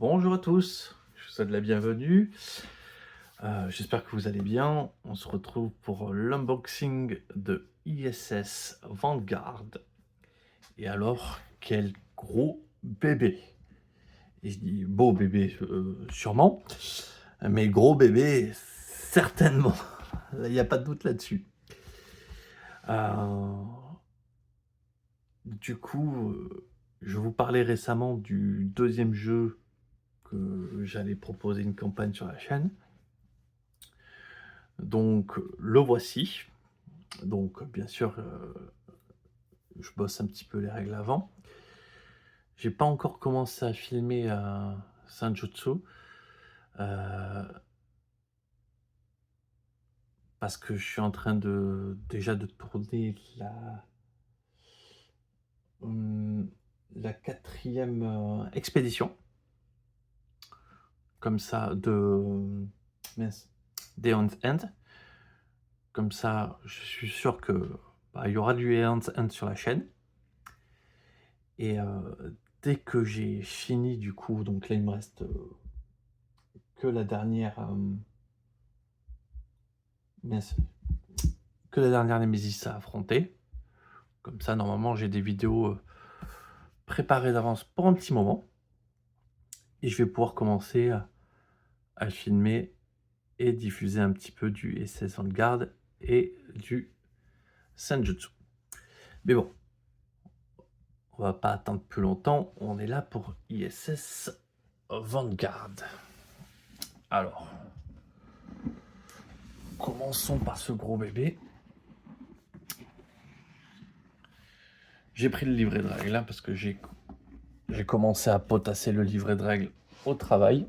Bonjour à tous, je vous souhaite la bienvenue. J'espère que vous allez bien. On se retrouve pour l'unboxing de ISS Vanguard. Et alors, quel gros bébé! Et je dis beau bébé, sûrement, mais gros bébé, certainement. Il n'y a pas de doute là-dessus. Euh, du coup, je vous parlais récemment du deuxième jeu que j'allais proposer une campagne sur la chaîne. Donc le voici. Donc bien sûr, je bosse un petit peu les règles avant. J'ai pas encore commencé à filmer, Senjutsu, parce que je suis en train déjà de tourner mmh, la 4e, expédition, comme ça mince, d'Aeon's End. Comme ça, je suis sûr que, il y aura du Aeon's End sur la chaîne et dès que j'ai fini du coup, donc là il me reste, que la dernière, mince, que la dernière Némésis à affronter. Comme ça, normalement, j'ai des vidéos, préparées d'avance pour un petit moment et je vais pouvoir commencer à filmer et diffuser un petit peu du SS Vanguard et du Senjutsu. Mais bon, on va pas attendre plus longtemps, on est là pour ISS Vanguard. Alors, commençons par ce gros bébé. J'ai pris le livret de règles, hein, parce que j'ai commencé à potasser le livret de règles au travail.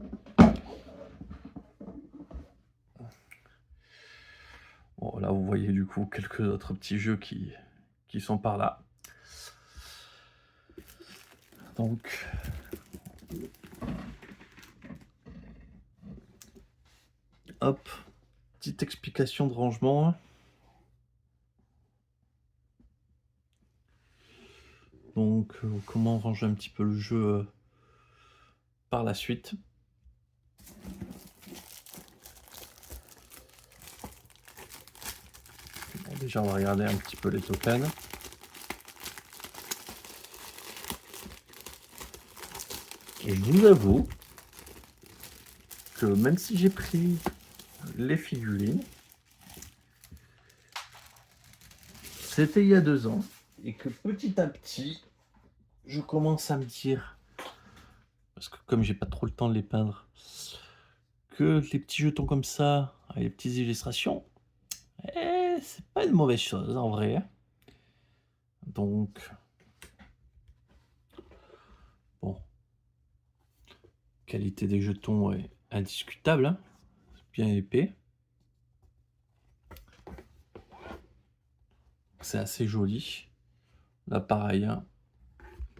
Bon, là, vous voyez du coup quelques autres petits jeux qui sont par là. Donc, hop, petite explication de rangement. Donc, comment ranger un petit peu le jeu par la suite. Bon, déjà, on va regarder un petit peu les tokens. Et je vous avoue que même si j'ai pris les figurines, c'était il y a 2 ans, et que petit à petit, je commence à me dire, parce que comme j'ai pas trop le temps de les peindre, que les petits jetons comme ça, avec les petites illustrations, c'est pas une mauvaise chose en vrai, hein. Donc, bon, qualité des jetons est indiscutable, hein, bien épais. C'est assez joli. Là, pareil, hein,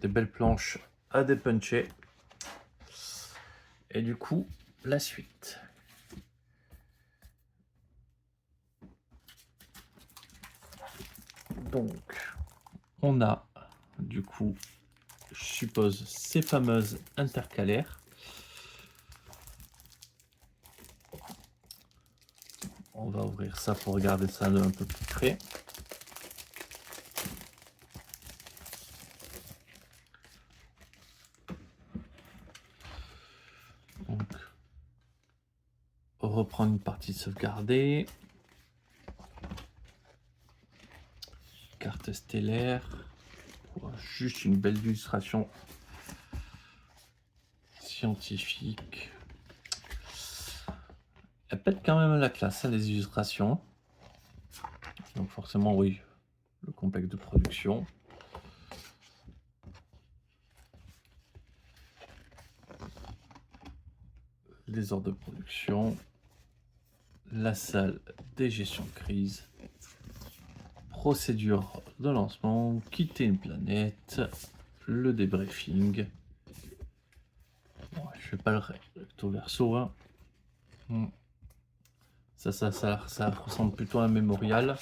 des belles planches à dépuncher. Et du coup, la suite. Donc, on a, du coup, je suppose, ces fameuses intercalaires. On va ouvrir ça pour regarder ça de un peu plus près. Donc, reprendre une partie sauvegardée. Carte stellaire. Juste une belle illustration scientifique. Elle pète quand même la classe, hein, les illustrations. Donc forcément, oui, le complexe de production. Les ordres de production. La salle des gestions de crise. Procédure de lancement. Quitter une planète. Le débriefing. Bon, je fais pas le recto verso, hein. Ça ressemble plutôt à un mémorial.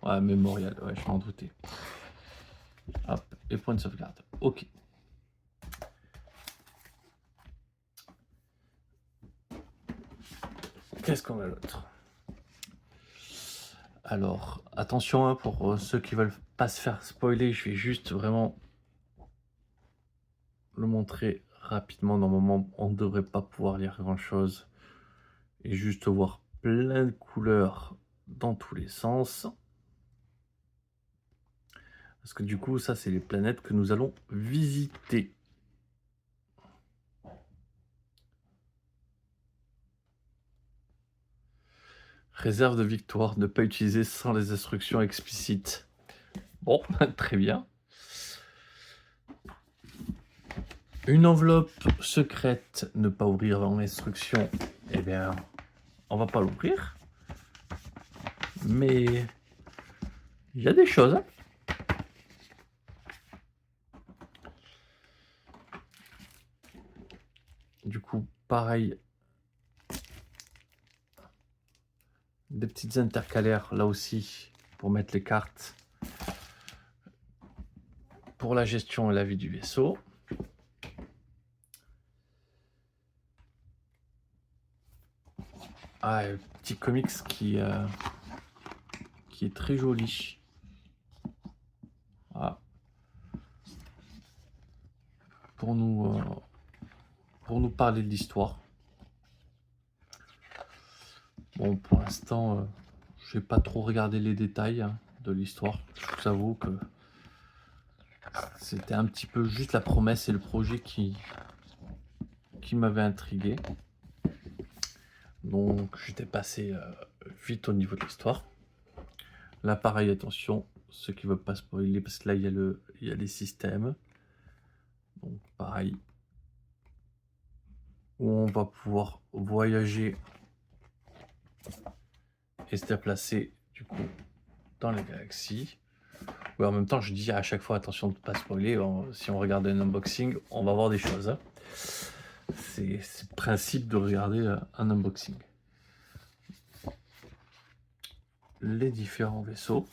Ouais, mémorial, ouais, je m'en doutais. Hop, et point de sauvegarde. Ok. Qu'est-ce qu'on a d'autre? Alors, attention, hein, pour ceux qui veulent pas se faire spoiler, je vais juste vraiment le montrer rapidement. Normalement, on ne devrait pas pouvoir lire grand-chose et juste voir plein de couleurs dans tous les sens. Parce que du coup, ça, c'est les planètes que nous allons visiter. Réserve de victoire, ne pas utiliser sans les instructions explicites. Bon, très bien. Une enveloppe secrète, ne pas ouvrir en instruction. Eh bien, on va pas l'ouvrir. Mais il y a des choses. Du coup, pareil. Des petites intercalaires, là aussi, pour mettre les cartes. Pour la gestion et la vie du vaisseau. Ah, un petit comics qui est très joli. Voilà. Pour nous parler de l'histoire. Bon, pour l'instant, je n'ai pas trop regardé les détails de l'histoire. Je vous avoue que c'était un petit peu juste la promesse et le projet qui m'avait intrigué. Donc, j'étais passé vite au niveau de l'histoire. Là, pareil, attention, ceux qui ne veulent pas spoiler, parce que là, il y a les systèmes. Donc, pareil, où on va pouvoir voyager et se déplacer, du coup, dans les galaxies. Ouais, en même temps, je dis à chaque fois, attention de ne pas spoiler. Si on regarde un unboxing, on va voir des choses. Hein. C'est le principe de regarder un unboxing. Les différents vaisseaux.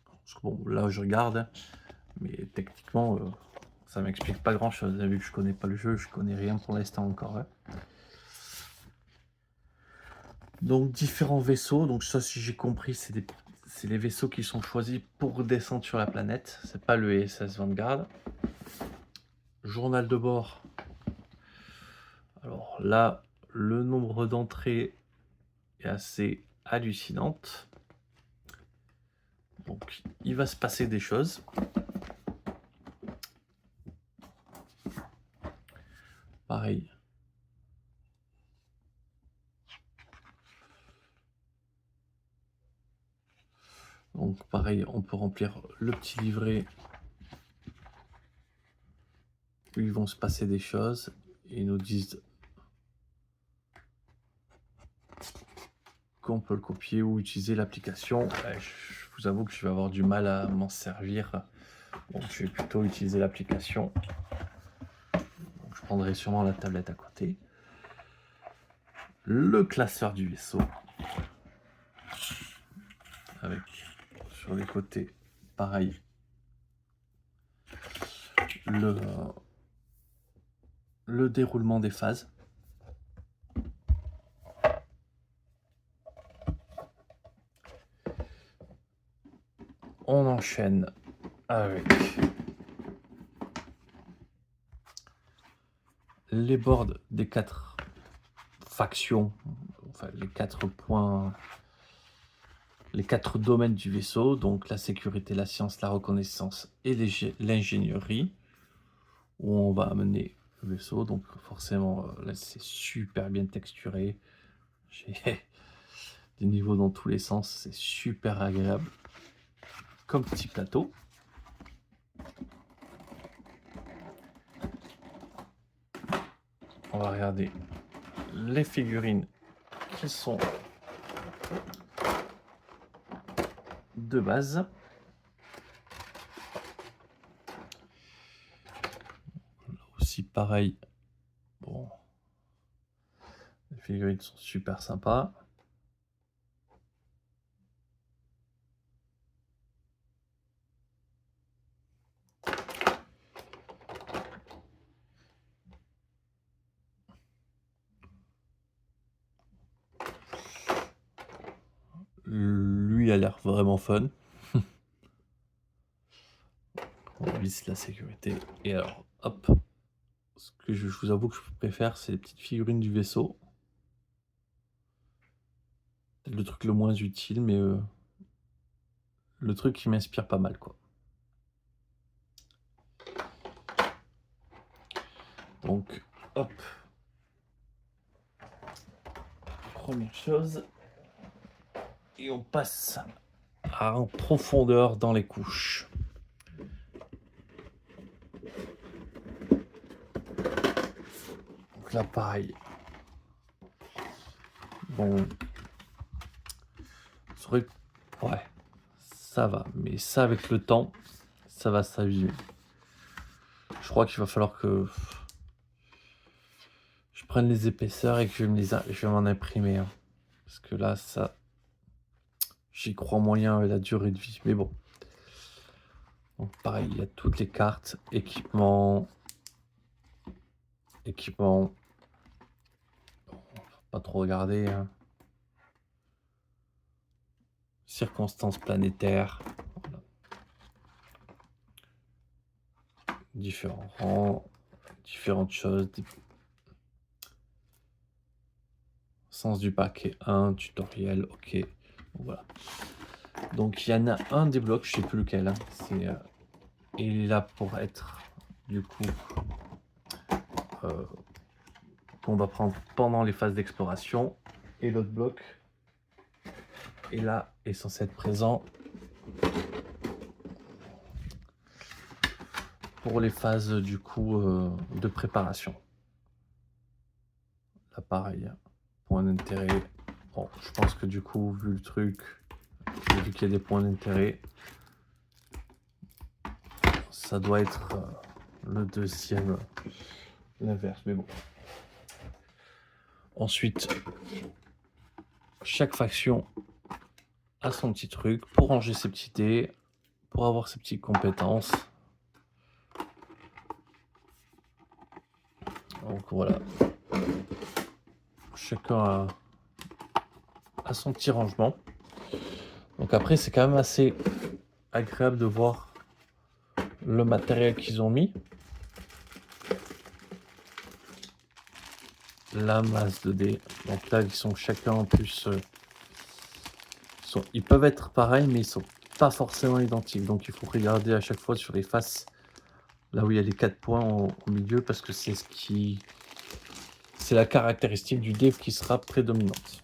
Parce que bon, là, je regarde, mais techniquement, ça m'explique pas grand-chose. Vu que je connais pas le jeu, je connais rien pour l'instant encore. Hein. Donc, différents vaisseaux. Donc, ça, si j'ai compris, c'est les vaisseaux qui sont choisis pour descendre sur la planète. C'est pas le ISS Vanguard. Journal de bord. Alors là, le nombre d'entrées est assez hallucinante. Donc, il va se passer des choses. Pareil. Donc, pareil, on peut remplir le petit livret. Où ils vont se passer des choses. Et ils nous disent qu'on peut le copier ou utiliser l'application. Je vous avoue que je vais avoir du mal à m'en servir. Donc, je vais plutôt utiliser l'application. Je prendrai sûrement la tablette à côté. Le classeur du vaisseau. Avec, sur les côtés, pareil, le déroulement des phases. On enchaîne avec les boards des 4 factions, enfin les 4 points, les 4 domaines du vaisseau, donc la sécurité, la science, la reconnaissance et l'ingénierie, où on va amener le vaisseau. Donc forcément, là c'est super bien texturé. J'ai des niveaux dans tous les sens, c'est super agréable comme petit plateau. On va regarder les figurines qui sont de base. Là aussi pareil. Bon, les figurines sont super sympas. lui a l'air vraiment fun. On vise la sécurité. Et alors, hop. Ce que je vous avoue que je préfère, c'est les petites figurines du vaisseau. C'est le truc le moins utile, mais le truc qui m'inspire pas mal, quoi. Donc, hop. Première chose. Et on passe en profondeur dans les couches. Donc là, pareil. Bon. Ouais, ça va. Mais ça, avec le temps, ça va s'abîmer. Je crois qu'il va falloir que je prenne les épaisseurs et que je vais m'en imprimer. Hein. Parce que là, ça... J'y crois moyen avec la durée de vie. Mais bon. Donc pareil, il y a toutes les cartes. Équipement. Bon, faut pas trop regarder. Hein. Circonstances planétaires. Voilà. Différents rangs. Différentes choses. Sens du paquet 1, tutoriel, ok. Voilà. Donc il y en a un des blocs, je sais plus lequel. Hein. Il est là pour être du coup qu'on va prendre pendant les phases d'exploration. Et l'autre bloc est là, est censé être présent pour les phases du coup de préparation. Là pareil, point d'intérêt. Bon, je pense que du coup, vu le truc, vu qu'il y a des points d'intérêt, ça doit être le deuxième, l'inverse, mais bon. Ensuite, chaque faction a son petit truc pour ranger ses petits dés, pour avoir ses petites compétences. Donc voilà. Chacun a son petit rangement. Donc après, c'est quand même assez agréable de voir le matériel qu'ils ont mis. La masse de dés. Donc là, ils sont chacun en plus... ils peuvent être pareils, mais ils sont pas forcément identiques. Donc il faut regarder à chaque fois sur les faces, là où il y a les 4 points au milieu, parce que c'est c'est la caractéristique du dé qui sera prédominante.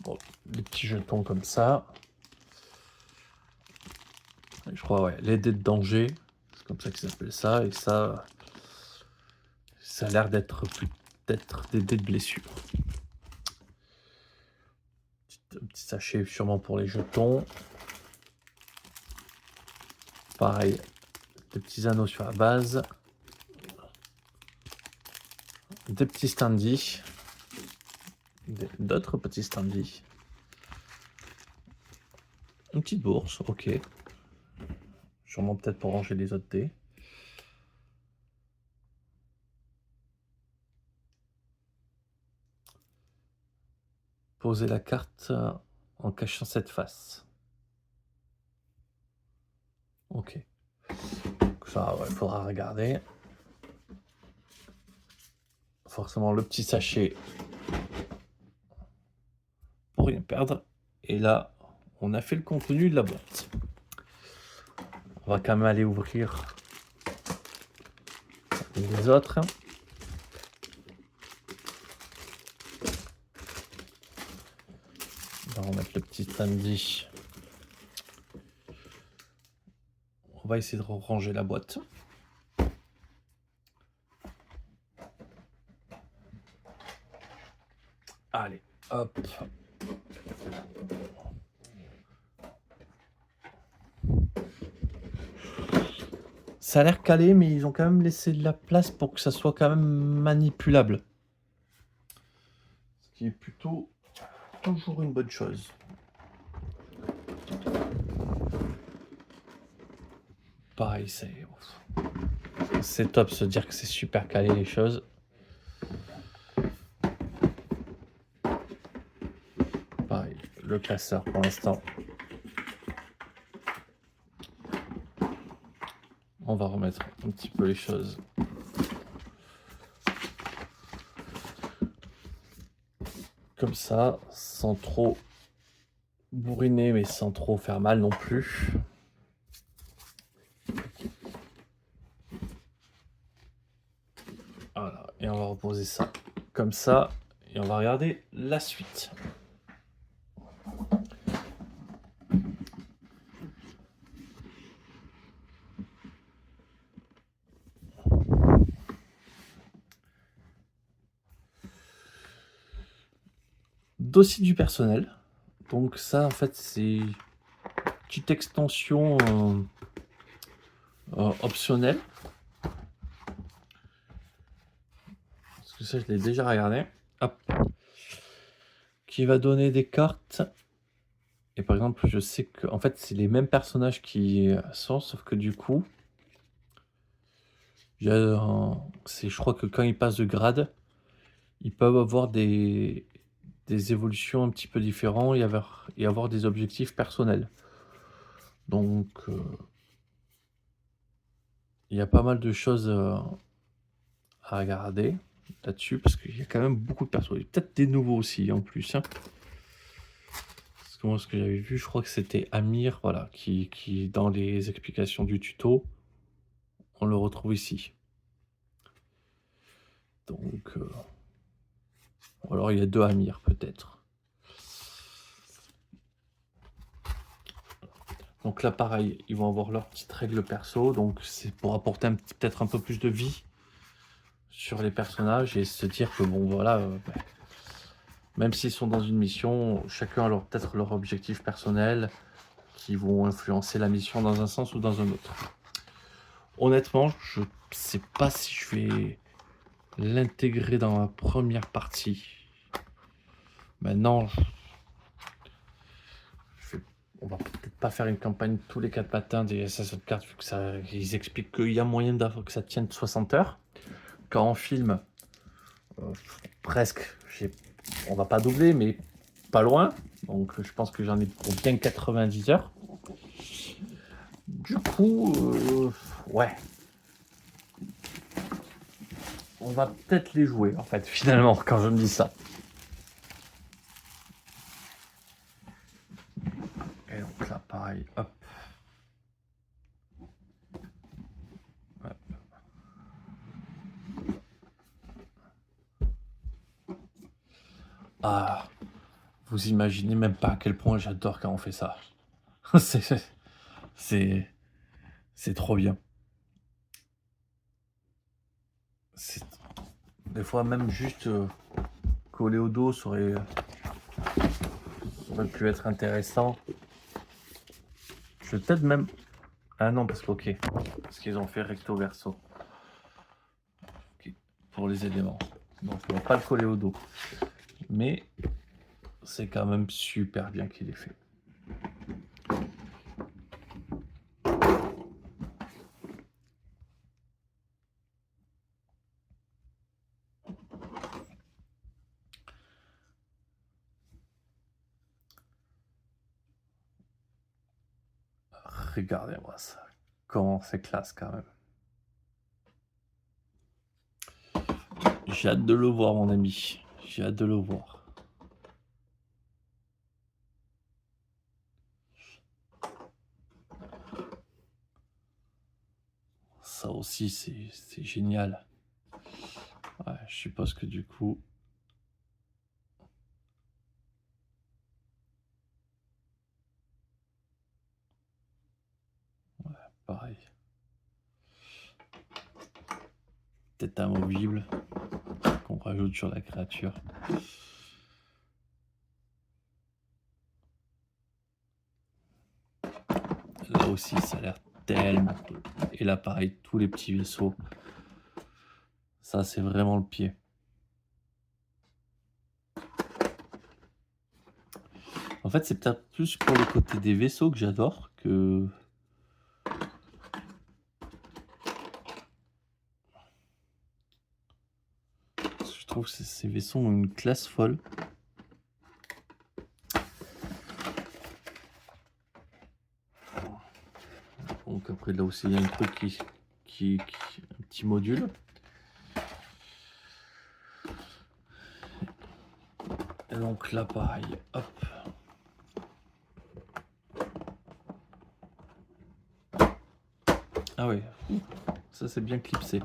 Bon, les petits jetons comme ça. Je crois, ouais, les dés de danger, c'est comme ça qu'ils appellent ça, et ça a l'air d'être peut-être des dés de blessure. Un petit sachet sûrement pour les jetons. Pareil, des petits anneaux sur la base. Des petits standees. D'autres petits standees. Une petite bourse, ok. Sûrement peut-être pour ranger les autres dés. Poser la carte en cachant cette face. Ok. Ça, ouais, faudra regarder. Forcément, le petit sachet pour rien perdre. Et là, on a fait le contenu de la boîte. On va quand même aller ouvrir les autres. On va remettre le petit standee. On va essayer de ranger la boîte. Allez, hop. Ça a l'air calé, mais ils ont quand même laissé de la place pour que ça soit quand même manipulable. Ce qui est plutôt toujours une bonne chose. Pareil, c'est top se dire que c'est super calé les choses. Pareil, le classeur pour l'instant. On va remettre un petit peu les choses. Comme ça, sans trop bourriner, mais sans trop faire mal non plus. Voilà, et on va reposer ça comme ça, et on va regarder la suite. Dossier du personnel. Donc ça, en fait, c'est une petite extension optionnelle. Parce que ça, je l'ai déjà regardé. Hop. Qui va donner des cartes. Et par exemple, je sais que, en fait, c'est les mêmes personnages qui sont, sauf que du coup, je crois que quand ils passent de grade, ils peuvent avoir des évolutions un petit peu différentes et avoir des objectifs personnels. Donc, il y a pas mal de choses à regarder là-dessus, parce qu'il y a quand même beaucoup de persos. Il y a peut-être des nouveaux aussi, en plus. Hein. Parce que moi, ce que j'avais vu, je crois que c'était Amir, voilà, qui, dans les explications du tuto, on le retrouve ici. Donc, ou alors il y a deux Amir, peut-être. Donc là, pareil, ils vont avoir leur petite règle perso. Donc, c'est pour apporter peut-être un peu plus de vie sur les personnages et se dire que, bon, voilà, même s'ils sont dans une mission, chacun a peut-être leur objectif personnel qui vont influencer la mission dans un sens ou dans un autre. Honnêtement, je sais pas si je vais l'intégrer dans ma première partie. Maintenant, on va peut-être pas faire une campagne tous les 4 matins des Assassin's Creed, vu que ça, ils expliquent qu'il y a moyen que ça tienne 60 heures. Quand on filme, presque, on va pas doubler, mais pas loin. Donc je pense que j'en ai pour bien 90 heures. Du coup, ouais. On va peut-être les jouer, en fait, finalement, quand je me dis ça. Et donc là, pareil, hop. Hop. Ah, vous imaginez même pas à quel point j'adore quand on fait ça. c'est trop bien. Des fois, même juste coller au dos, ça aurait pu être intéressant. Je vais peut-être même... Ah non, parce qu'ils ont fait recto verso. Okay. Pour les éléments. Donc on va pas le coller au dos. Mais c'est quand même super bien qu'il ait fait. Regardez-moi ça. Comment c'est classe quand même. J'ai hâte de le voir, mon ami. J'ai hâte de le voir. Ça aussi, c'est génial. Ouais, je suppose que du coup... Ouais, pareil. Tête amovible qu'on rajoute sur la créature. Là aussi, ça a l'air tellement cool. Et là, pareil, tous les petits vaisseaux. Ça, c'est vraiment le pied. En fait, c'est peut-être plus pour le côté des vaisseaux que j'adore que... Je trouve que ces vaisseaux ont une classe folle. Donc après là aussi il y a un truc un petit module. Et donc là pareil, hop. Ah ouais, ça c'est bien clipsé.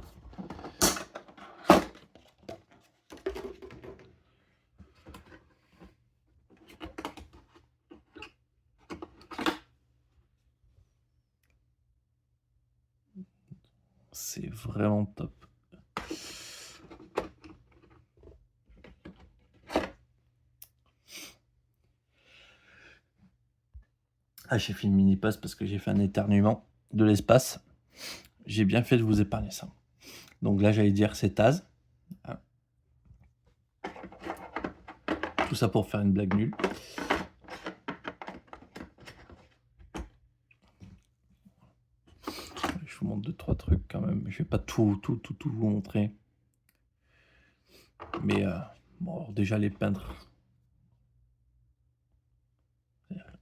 C'est vraiment top. Ah, j'ai fait une mini pause parce que j'ai fait un éternuement de l'espace. J'ai bien fait de vous épargner ça. Donc là, j'allais dire c'est Taz. Tout ça pour faire une blague nulle. Je vous montre 2-3 trucs quand même. Je vais pas tout vous montrer. Mais bon, alors déjà les peintres.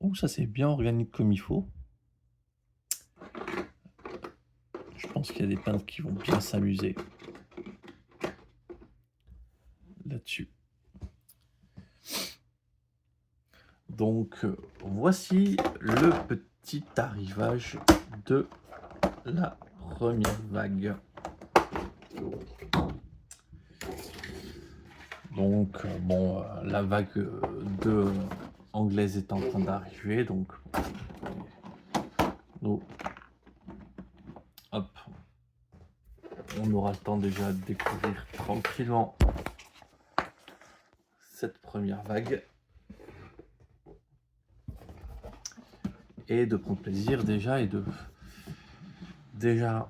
Oh, ça c'est bien organique comme il faut. Je pense qu'il y a des peintres qui vont bien s'amuser là-dessus. Donc voici le petit arrivage de la première vague. Donc bon, la vague 2 anglaise est en train d'arriver, donc nous, hop, on aura le temps déjà de découvrir tranquillement cette première vague et de prendre plaisir déjà et de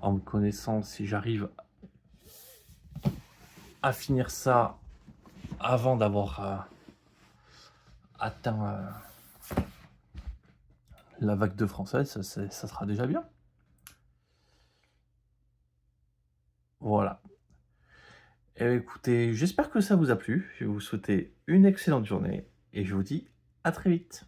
en me connaissant, si j'arrive à finir ça avant d'avoir atteint la vague 2 française, ça sera déjà bien. Voilà. Et écoutez, j'espère que ça vous a plu. Je vais vous souhaiter une excellente journée et je vous dis à très vite.